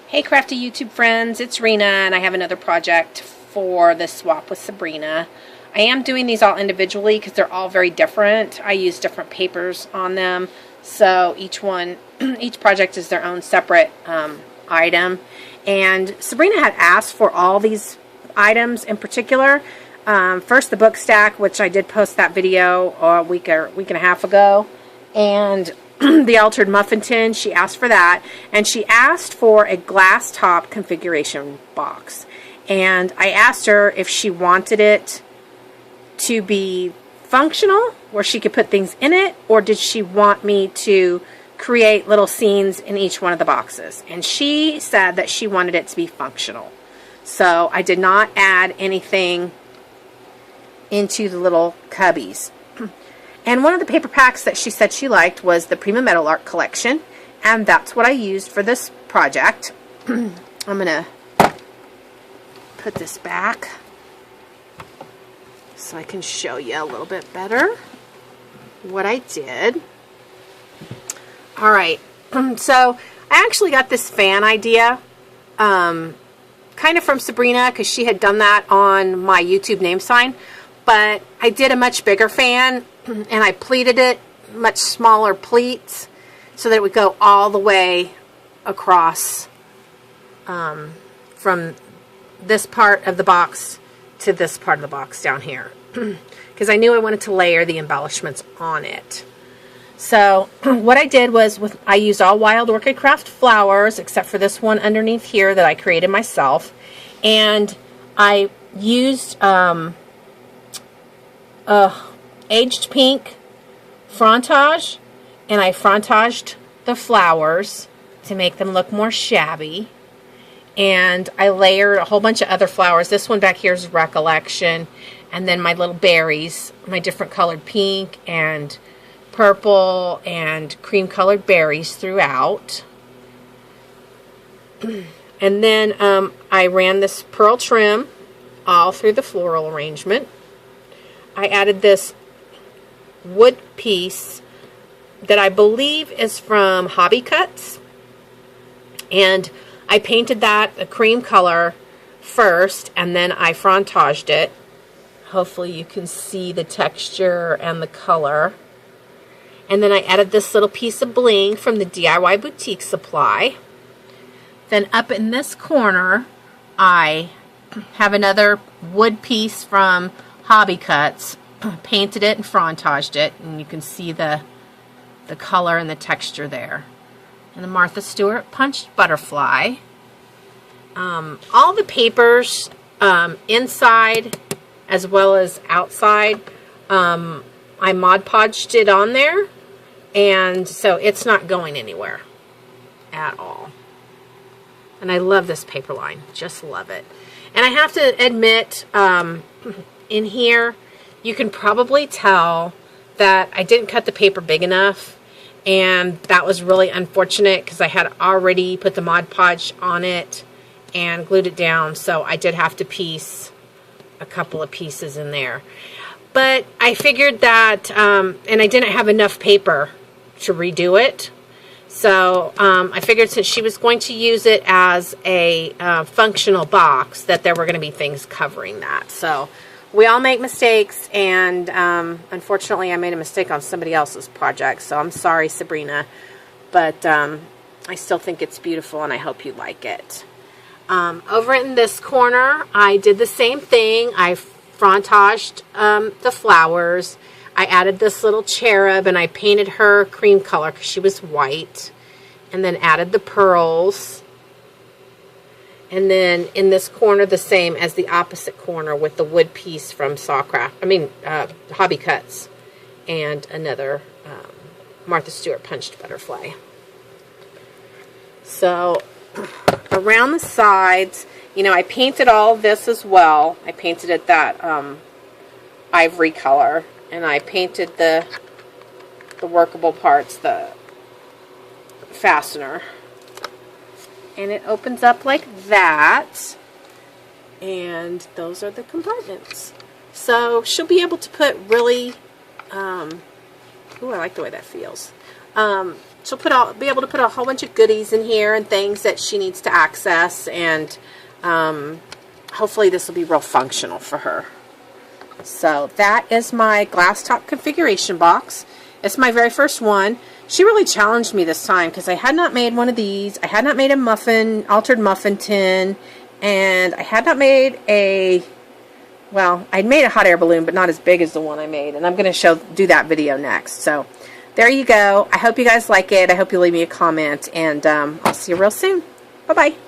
Hey crafty YouTube friends, it's Rena and I have another project for this swap with Sabrina. I am doing these all individually because they're all very different. I use different papers on them, so each project is their own separate item. And Sabrina had asked for all these items in particular. First the book stack, which I did post that video a week and a half ago, and the altered muffin tin, she asked for that, and she asked for a glass top configuration box. And I asked her if she wanted it to be functional, where she could put things in it, or did she want me to create little scenes in each one of the boxes. And she said that she wanted it to be functional. So I did not add anything into the little cubbies. And one of the paper packs that she said she liked was the Prima Metal Art collection, and that's what I used for this project. I'm going to put this back so I can show you a little bit better what I did. Alright, so I actually got this fan idea kind of from Sabrina, because she had done that on my YouTube name sign. But I did a much bigger fan, and I pleated it, much smaller pleats, so that it would go all the way across from this part of the box to this part of the box down here. Because I knew I wanted to layer the embellishments on it. So what I did was, I used all Wild Orchid Craft flowers, except for this one underneath here that I created myself. And I used aged pink frontage, and I frontaged the flowers to make them look more shabby, and I layered a whole bunch of other flowers. This one back here is Recollection, and then my little berries, my different colored pink and purple and cream colored berries throughout. And then I ran this pearl trim all through the floral arrangement. I added this wood piece that I believe is from Hobby Cuts, and I painted that a cream color first, and then I frontaged it. Hopefully you can see the texture and the color. And then I added this little piece of bling from the DIY Boutique Supply. Then up in this corner I have another wood piece from Hobby Cuts, painted it and frontaged it, and you can see the color and the texture there. And the Martha Stewart punched butterfly. All the papers inside as well as outside, I Mod Podged it on there, and so it's not going anywhere at all. And I love this paper line, just love it. And I have to admit, in here, you can probably tell that I didn't cut the paper big enough, and that was really unfortunate because I had already put the Mod Podge on it and glued it down, so I did have to piece a couple of pieces in there. But I figured that, and I didn't have enough paper to redo it, so I figured since she was going to use it as a functional box, that there were going to be things covering that. So we all make mistakes, and unfortunately I made a mistake on somebody else's project, so I'm sorry, Sabrina, but I still think it's beautiful and I hope you like it. Over in this corner I did the same thing. I frontaged the flowers. I added this little cherub, and I painted her cream color because she was white, and then added the pearls. And then in this corner, the same as the opposite corner with the wood piece from Hobby Cuts, and another Martha Stewart punched butterfly. So around the sides, you know, I painted all of this as well. I painted it that ivory color, and I painted the workable parts, the fastener. And it opens up like that, and those are the compartments. So she'll be able to put really, ooh, I like the way that feels. she'll be able to put a whole bunch of goodies in here and things that she needs to access, and hopefully this will be real functional for her. So that is my glass top configuration box. It's my very first one. She really challenged me this time because I had not made one of these. I had not made a altered muffin tin, and I had not made well, I'd made a hot air balloon, but not as big as the one I made, and I'm going to do that video next. So there you go. I hope you guys like it. I hope you leave me a comment, and I'll see you real soon. Bye-bye.